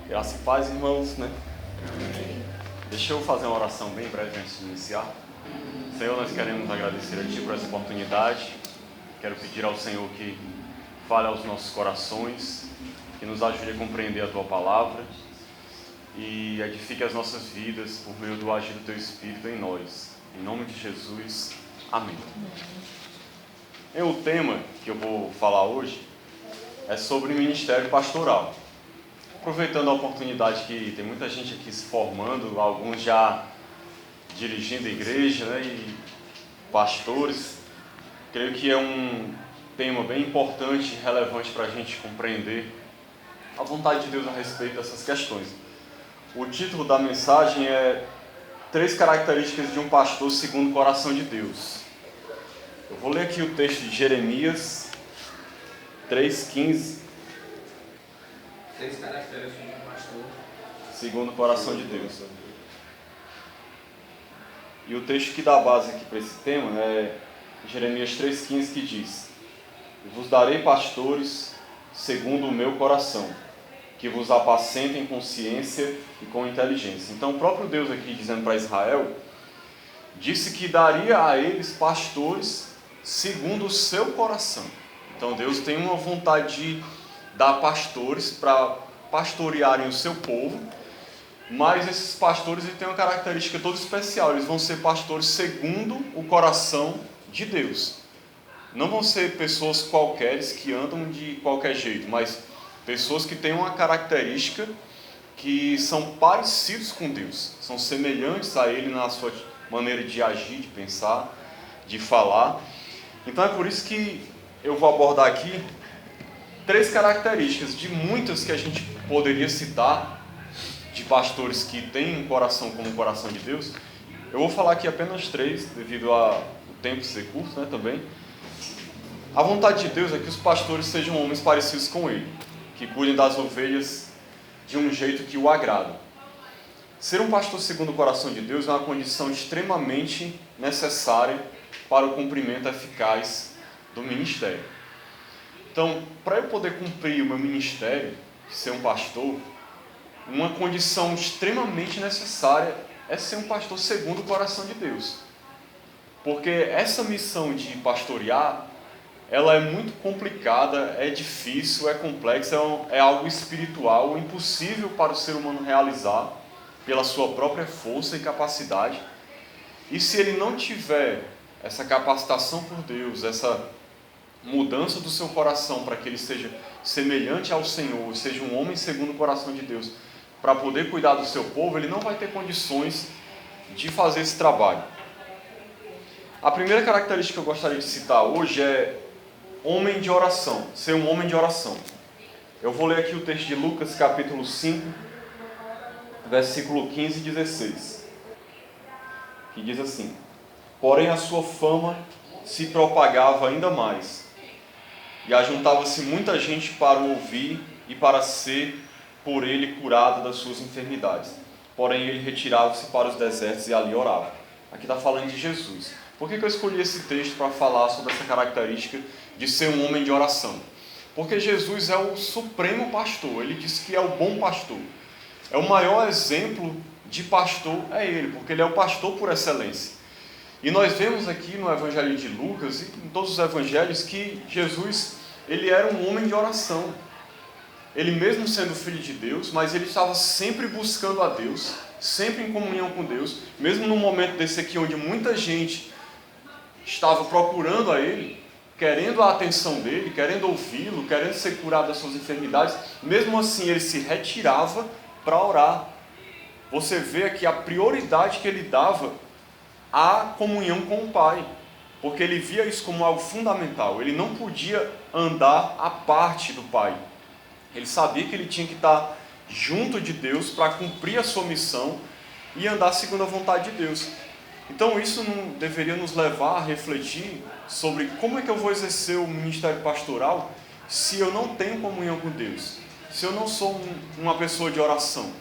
Graça e paz, irmãos, né? Deixa eu fazer uma oração bem breve antes de iniciar. Senhor, nós queremos agradecer a Ti por essa oportunidade. Quero pedir ao Senhor que fale aos nossos corações, que nos ajude a compreender a Tua palavra e edifique as nossas vidas por meio do agir do Teu Espírito em nós. Em nome de Jesus, amém. O tema que eu vou falar hoje é sobre ministério pastoral. Aproveitando a oportunidade que tem muita gente aqui se formando, alguns já dirigindo a igreja, né, e pastores, creio que é um tema bem importante e relevante para a gente compreender a vontade de Deus a respeito dessas questões. O título da mensagem é 3 características de um pastor segundo o coração de Deus. Eu vou ler aqui o texto de Jeremias 3,15. 3 características de um pastor segundo o coração de Deus. E o texto que dá base aqui para esse tema é Jeremias 3,15, que diz: vos darei pastores segundo o meu coração, que vos apacentem com ciência e com inteligência. Então o próprio Deus aqui dizendo para Israel, disse que daria a eles pastores segundo o seu coração. Então Deus tem uma vontade de dar pastores para pastorearem o seu povo, mas esses pastores têm uma característica toda especial. Eles vão ser pastores segundo o coração de Deus. Não vão ser pessoas qualqueres que andam de qualquer jeito, mas pessoas que têm uma característica que são parecidos com Deus, são semelhantes a Ele na sua maneira de agir, de pensar, de falar. Então é por isso que eu vou abordar aqui 3 características de muitas que a gente poderia citar de pastores que têm um coração como o coração de Deus. Eu vou falar aqui apenas 3, devido ao tempo ser curto, né, também. A vontade de Deus é que os pastores sejam homens parecidos com Ele, que cuidem das ovelhas de um jeito que o agrada. Ser um pastor segundo o coração de Deus é uma condição extremamente necessária para o cumprimento eficaz do ministério. Então, para eu poder cumprir o meu ministério, ser um pastor, uma condição extremamente necessária é ser um pastor segundo o coração de Deus. Porque essa missão de pastorear, ela é muito complicada, é difícil, é complexa, é algo espiritual, impossível para o ser humano realizar pela sua própria força e capacidade. E se ele não tiver essa capacitação por Deus, essa mudança do seu coração para que ele seja semelhante ao Senhor, seja um homem segundo o coração de Deus, para poder cuidar do seu povo, ele não vai ter condições de fazer esse trabalho. A primeira característica que eu gostaria de citar hoje é homem de oração, ser um homem de oração. Eu vou ler aqui o texto de Lucas, capítulo 5, versículo 15 e 16, que diz assim: porém a sua fama se propagava ainda mais, e ajuntava-se muita gente para o ouvir e para ser por ele curado das suas enfermidades. Porém ele retirava-se para os desertos e ali orava. Aqui está falando de Jesus. Por que eu escolhi esse texto para falar sobre essa característica de ser um homem de oração? Porque Jesus é o supremo pastor, ele diz que é o bom pastor. É o maior exemplo de pastor, é ele, porque ele é o pastor por excelência. E nós vemos aqui no Evangelho de Lucas e em todos os evangelhos que Jesus, ele era um homem de oração. Ele mesmo sendo filho de Deus, mas ele estava sempre buscando a Deus, sempre em comunhão com Deus, mesmo num momento desse aqui onde muita gente estava procurando a ele, querendo a atenção dele, querendo ouvi-lo, querendo ser curado das suas enfermidades, mesmo assim ele se retirava para orar. Você vê aqui a prioridade que ele dava à comunhão com o Pai, porque ele via isso como algo fundamental. Ele não podia andar à parte do Pai. Ele sabia que ele tinha que estar junto de Deus para cumprir a sua missão e andar segundo a vontade de Deus. Então isso não deveria nos levar a refletir sobre como é que eu vou exercer o ministério pastoral se eu não tenho comunhão com Deus, se eu não sou uma pessoa de oração,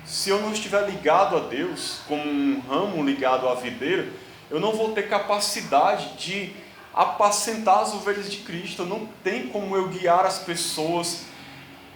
se eu não estiver ligado a Deus, como um ramo ligado à videira, eu não vou ter capacidade de apacentar as ovelhas de Cristo. Não tem como eu guiar as pessoas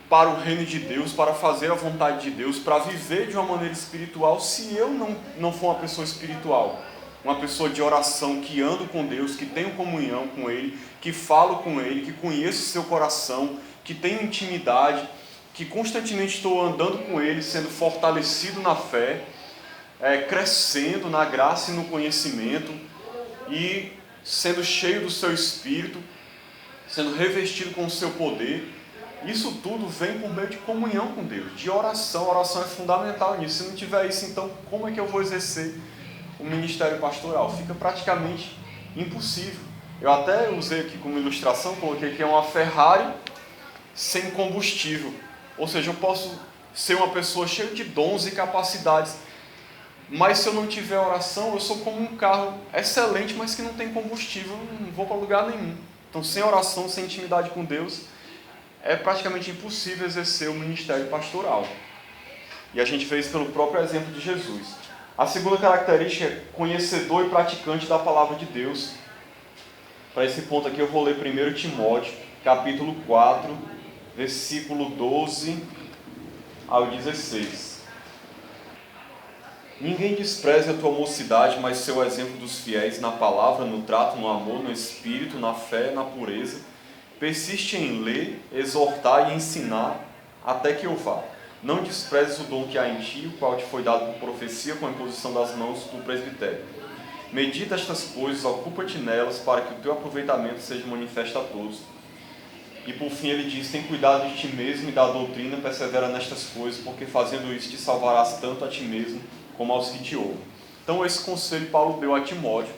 para o reino de Deus, para fazer a vontade de Deus, para viver de uma maneira espiritual, se eu não for uma pessoa espiritual? Uma pessoa de oração, que ando com Deus, que tenho comunhão com Ele, que falo com Ele, que conheço o seu coração, que tenho intimidade, que constantemente estou andando com Ele, sendo fortalecido na fé, crescendo na graça e no conhecimento, e sendo cheio do seu Espírito, sendo revestido com o seu poder. Isso tudo vem por meio de comunhão com Deus, de oração. A oração é fundamental nisso. Se não tiver isso, então como é que eu vou exercer o ministério pastoral? Fica praticamente impossível. Eu até usei aqui como ilustração, coloquei que é uma Ferrari sem combustível. Ou seja, eu posso ser uma pessoa cheia de dons e capacidades, mas se eu não tiver oração, eu sou como um carro excelente, mas que não tem combustível, eu não vou para lugar nenhum. Então, sem oração, sem intimidade com Deus, é praticamente impossível exercer o ministério pastoral. E a gente vê isso pelo próprio exemplo de Jesus. A segunda característica é conhecedor e praticante da palavra de Deus. Para esse ponto aqui eu vou ler 1 Timóteo, capítulo 4, versículo 12 ao 16. Ninguém despreze a tua mocidade, mas seu exemplo dos fiéis na palavra, no trato, no amor, no espírito, na fé, na pureza. Persiste em ler, exortar e ensinar até que eu vá. Não desprezes o dom que há em ti, o qual te foi dado por profecia com a imposição das mãos do presbitério. Medita estas coisas, ocupa-te nelas, para que o teu aproveitamento seja manifesto a todos. E por fim ele diz: tem cuidado de ti mesmo e da doutrina, persevera nestas coisas, porque fazendo isso te salvarás tanto a ti mesmo como aos que te ouvem. Então esse conselho Paulo deu a Timóteo,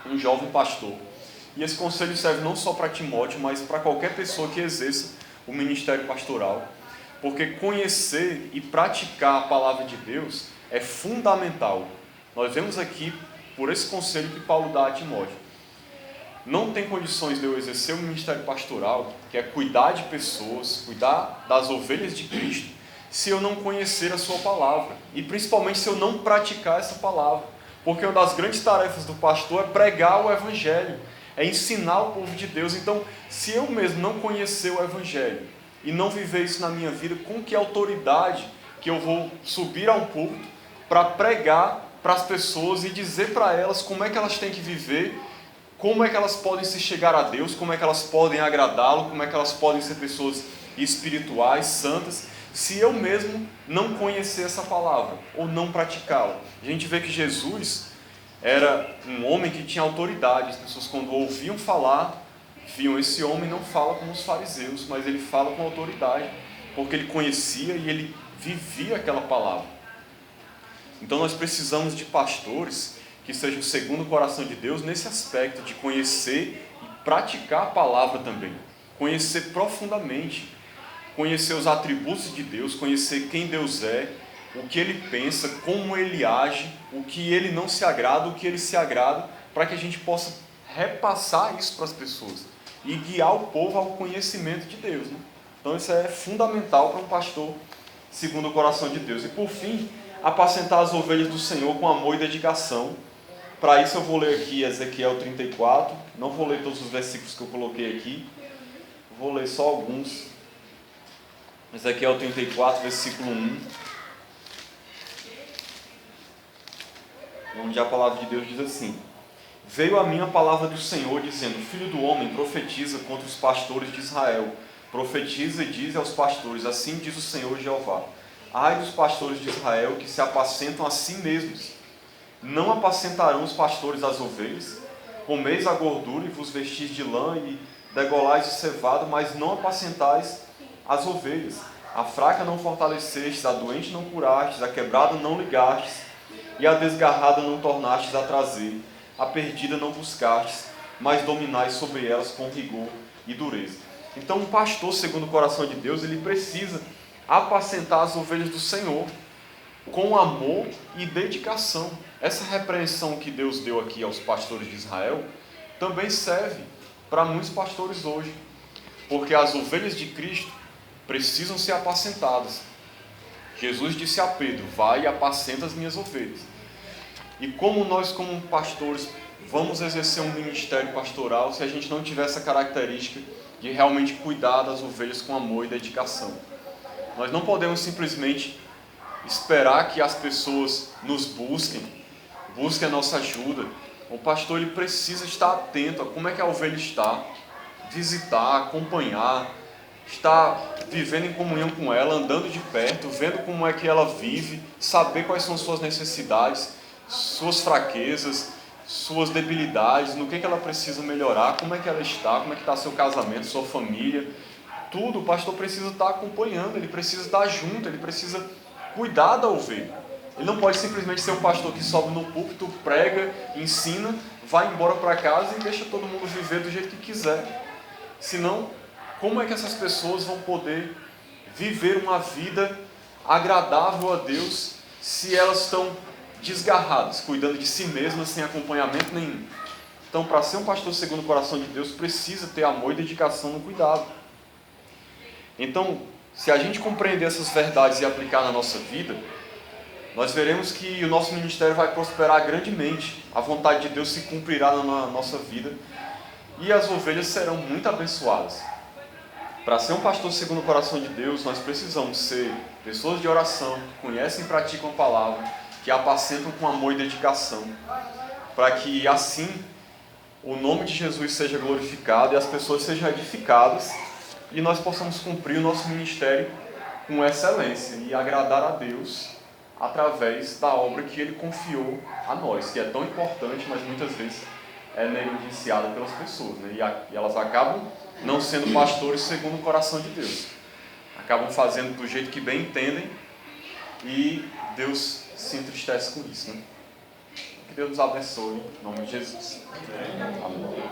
um jovem pastor. E esse conselho serve não só para Timóteo, mas para qualquer pessoa que exerça o ministério pastoral. Porque conhecer e praticar a palavra de Deus é fundamental. Nós vemos aqui, por esse conselho que Paulo dá a Timóteo. Não tem condições de eu exercer o ministério pastoral, que é cuidar de pessoas, cuidar das ovelhas de Cristo, se eu não conhecer a sua palavra. E principalmente se eu não praticar essa palavra. Porque uma das grandes tarefas do pastor é pregar o Evangelho, é ensinar o povo de Deus. Então, se eu mesmo não conhecer o Evangelho e não viver isso na minha vida, com que autoridade que eu vou subir a um púlpito para pregar para as pessoas e dizer para elas como é que elas têm que viver, como é que elas podem se chegar a Deus, como é que elas podem agradá-lo, como é que elas podem ser pessoas espirituais, santas, se eu mesmo não conhecer essa palavra ou não praticá-la? A gente vê que Jesus era um homem que tinha autoridade. As pessoas, quando ouviam falar, viam: esse homem não fala como os fariseus, mas ele fala com autoridade, porque ele conhecia e ele vivia aquela palavra. Então nós precisamos de pastores que sejam segundo o coração de Deus nesse aspecto de conhecer e praticar a palavra também. Conhecer profundamente, conhecer os atributos de Deus, conhecer quem Deus é, o que Ele pensa, como Ele age, o que Ele não se agrada, o que Ele se agrada, para que a gente possa repassar isso para as pessoas e guiar o povo ao conhecimento de Deus, né? Então isso é fundamental para um pastor segundo o coração de Deus. E por fim, apacentar as ovelhas do Senhor com amor e dedicação. Para isso eu vou ler aqui Ezequiel 34, não vou ler todos os versículos que eu coloquei aqui, vou ler só alguns. Ezequiel 34, versículo 1, onde a palavra de Deus diz assim: veio a mim a palavra do Senhor, dizendo: filho do homem, profetiza contra os pastores de Israel. Profetiza e diz aos pastores: assim diz o Senhor Jeová: ai dos pastores de Israel, que se apacentam a si mesmos. Não apacentarão os pastores as ovelhas? Comeis a gordura e vos vestis de lã e degolais de cevado, mas não apacentais as ovelhas. A fraca não fortalecestes, a doente não curastes, a quebrada não ligastes, e a desgarrada não tornastes a trazer. A perdida não buscastes, mas dominais sobre elas com rigor e dureza. Então um pastor segundo o coração de Deus, ele precisa apacentar as ovelhas do Senhor com amor e dedicação. Essa repreensão que Deus deu aqui aos pastores de Israel também serve para muitos pastores hoje, porque as ovelhas de Cristo precisam ser apacentadas. Jesus disse a Pedro: vai e apacenta as minhas ovelhas. E como nós, como pastores, vamos exercer um ministério pastoral se a gente não tiver essa característica de realmente cuidar das ovelhas com amor e dedicação. Nós não podemos simplesmente esperar que as pessoas nos busquem a nossa ajuda. O pastor ele precisa estar atento a como é que a ovelha está, visitar, acompanhar, estar vivendo em comunhão com ela, andando de perto, vendo como é que ela vive, saber quais são suas necessidades, suas fraquezas, suas debilidades, no que ela precisa melhorar, como é que ela está, como é que está seu casamento, sua família. Tudo o pastor precisa estar acompanhando, ele precisa estar junto, ele precisa cuidar da ovelha. Ele não pode simplesmente ser um pastor que sobe no púlpito, prega, ensina, vai embora para casa e deixa todo mundo viver do jeito que quiser. Senão, como é que essas pessoas vão poder viver uma vida agradável a Deus se elas estão desgarradas, cuidando de si mesmas, sem acompanhamento nenhum? Então, para ser um pastor segundo o coração de Deus, precisa ter amor e dedicação no cuidado. Então, se a gente compreender essas verdades e aplicar na nossa vida, nós veremos que o nosso ministério vai prosperar grandemente, a vontade de Deus se cumprirá na nossa vida e as ovelhas serão muito abençoadas. Para ser um pastor segundo o coração de Deus, nós precisamos ser pessoas de oração, que conhecem e praticam a palavra, que apacentam com amor e dedicação, para que assim o nome de Jesus seja glorificado e as pessoas sejam edificadas e nós possamos cumprir o nosso ministério com excelência e agradar a Deus através da obra que Ele confiou a nós, que é tão importante, mas muitas vezes é negligenciada pelas pessoas, né? E elas acabam não sendo pastores segundo o coração de Deus. Acabam fazendo do jeito que bem entendem e Deus se entristece com isso, né? Que Deus nos abençoe, em nome de Jesus. Amém.